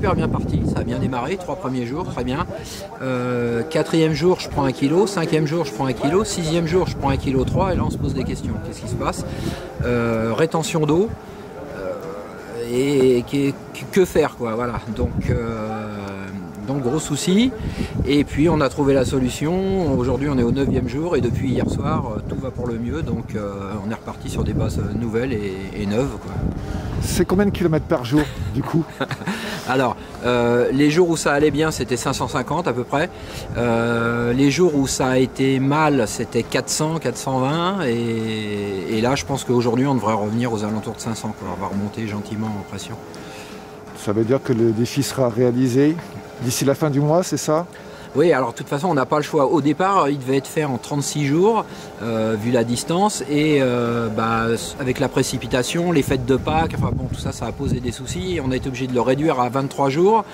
super bien parti, ça a bien démarré, 3 premiers jours, très bien. 4e jour, je prends 1 kg, 5e jour, je prends 1 kg, 6e jour, je prends 1,3 kg, et là on se pose des questions. Qu'est-ce qui se passe? Rétention d'eau, et que faire, quoi, voilà. Donc gros souci, et puis on a trouvé la solution. Aujourd'hui on est au 9e jour et depuis hier soir tout va pour le mieux, donc on est reparti sur des bases nouvelles et neuves, quoi. C'est combien de kilomètres par jour du coup? Alors les jours où ça allait bien c'était 550 à peu près, les jours où ça a été mal c'était 400, 420, et là je pense qu'aujourd'hui on devrait revenir aux alentours de 500, quoi. On va remonter gentiment en pression. Ça veut dire que le défi sera réalisé d'ici la fin du mois, c'est ça? Oui, alors de toute façon on n'a pas le choix. Au départ il devait être fait en 36 jours vu la distance, et avec la précipitation, les fêtes de Pâques, enfin bon, tout ça, ça a posé des soucis. On a été obligé de le réduire à 23 jours.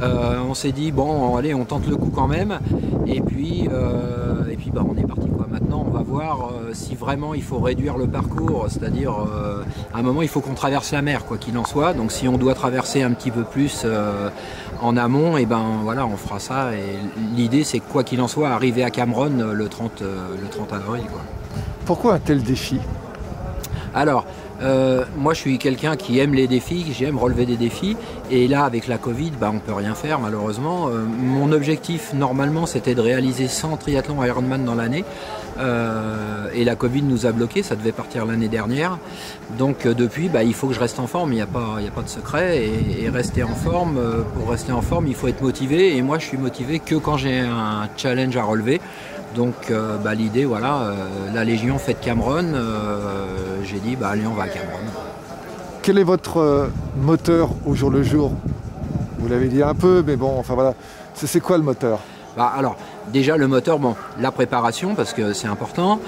On s'est dit bon allez, on tente le coup quand même, et puis on est parti, quoi. Maintenant on va voir si vraiment il faut réduire le parcours, c'est-à-dire à un moment il faut qu'on traverse la mer, quoi qu'il en soit. Donc si on doit traverser un petit peu plus en amont, et voilà, on fera ça, et l'idée c'est que quoi qu'il en soit, arriver à Cameron le 30 avril, quoi. Pourquoi un tel défi? Alors moi je suis quelqu'un qui aime les défis, j'aime relever des défis, et là avec la Covid on peut rien faire malheureusement. Mon objectif normalement c'était de réaliser 100 triathlons Ironman dans l'année, et la Covid nous a bloqué, ça devait partir l'année dernière. Donc depuis il faut que je reste en forme, il n'y a pas de secret, et rester en forme, pour rester en forme il faut être motivé, et moi je suis motivé que quand j'ai un challenge à relever. Donc l'idée, voilà, la Légion fait de Cameron, j'ai dit allez, on va à Cameron. Quel est votre moteur au jour le jour? Vous l'avez dit un peu, mais bon, enfin voilà, c'est quoi le moteur? Alors déjà le moteur, la préparation parce que c'est important,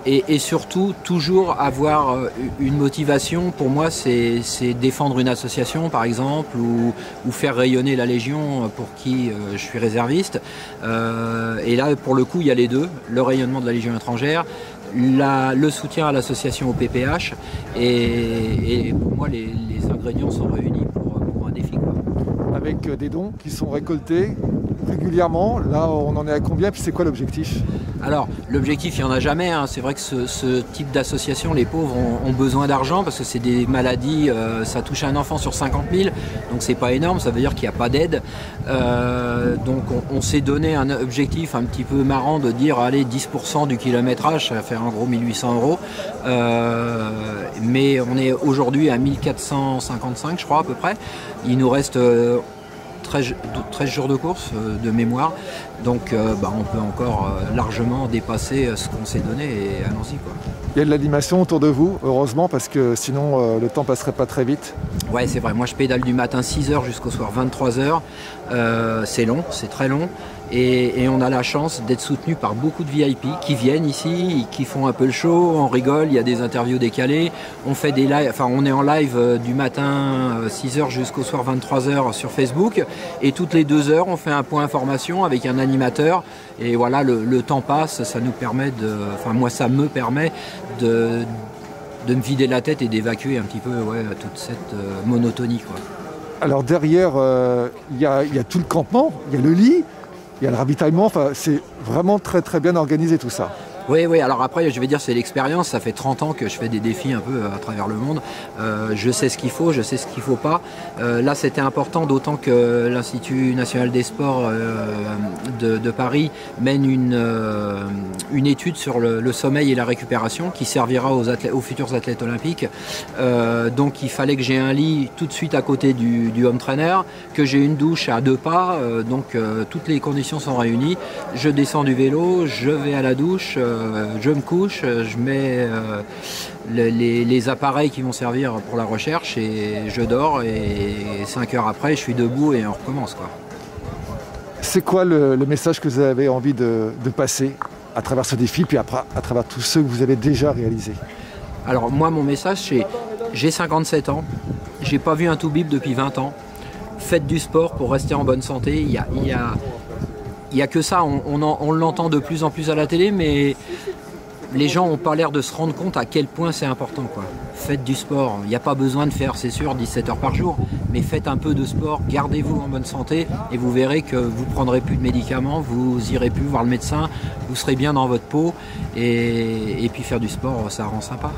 et surtout toujours avoir une motivation. Pour moi c'est défendre une association par exemple, ou faire rayonner la Légion pour qui je suis réserviste, et là pour le coup il y a les deux, le rayonnement de la Légion étrangère, le soutien à l'association au PPH, et pour moi les ingrédients sont réunis pour un défi, quoi. Avec des dons qui sont récoltés régulièrement, là on en est à combien, puis c'est quoi l'objectif? Alors l'objectif il n'y en a jamais, hein. C'est vrai que ce type d'association, les pauvres ont besoin d'argent parce que c'est des maladies, ça touche un enfant sur 50 000, donc c'est pas énorme, ça veut dire qu'il n'y a pas d'aide, donc on s'est donné un objectif un petit peu marrant de dire allez 10% du kilométrage, ça va faire en gros 1 800 €, mais on est aujourd'hui à 1 455 je crois à peu près. Il nous reste 13 jours de course de mémoire, donc on peut encore largement dépasser ce qu'on s'est donné, et allons-y, quoi. Il y a de l'animation autour de vous, heureusement, parce que sinon le temps passerait pas très vite. Ouais, c'est vrai, moi je pédale du matin 6 h jusqu'au soir 23 h, c'est long, c'est très long, et on a la chance d'être soutenu par beaucoup de VIP qui viennent ici, qui font un peu le show, on rigole, il y a des interviews décalées, on fait des lives, on est en live du matin 6 h jusqu'au soir 23 h sur Facebook, et toutes les 2 heures on fait un point information avec un animateur, et voilà, le temps passe, ça nous permet moi ça me permet de me vider la tête et d'évacuer un petit peu toute cette monotonie, quoi. Alors derrière, il y a tout le campement, il y a le lit, il y a le ravitaillement, c'est vraiment très très bien organisé tout ça. Oui, alors après je vais dire c'est l'expérience, ça fait 30 ans que je fais des défis un peu à travers le monde, je sais ce qu'il faut, je sais ce qu'il ne faut pas. Là c'était important, d'autant que l'Institut National des Sports de Paris mène une étude sur le sommeil et la récupération qui servira aux futurs athlètes olympiques. Donc il fallait que j'ai un lit tout de suite à côté du home trainer, que j'ai une douche à 2 pas, donc toutes les conditions sont réunies. Je descends du vélo, je vais à la douche, je me couche, je mets les appareils qui vont servir pour la recherche, et je dors, et 5 heures après je suis debout et on recommence, quoi. C'est quoi le message que vous avez envie de passer à travers ce défi, puis après, à travers tous ceux que vous avez déjà réalisés? Alors moi mon message c'est, j'ai 57 ans, j'ai pas vu un toubib depuis 20 ans, faites du sport pour rester en bonne santé, il y a que ça, on l'entend de plus en plus à la télé, mais les gens n'ont pas l'air de se rendre compte à quel point c'est important, quoi. Faites du sport, il n'y a pas besoin de faire, c'est sûr, 17 heures par jour, mais faites un peu de sport, gardez-vous en bonne santé et vous verrez que vous ne prendrez plus de médicaments, vous irez plus voir le médecin, vous serez bien dans votre peau et puis faire du sport, ça rend sympa.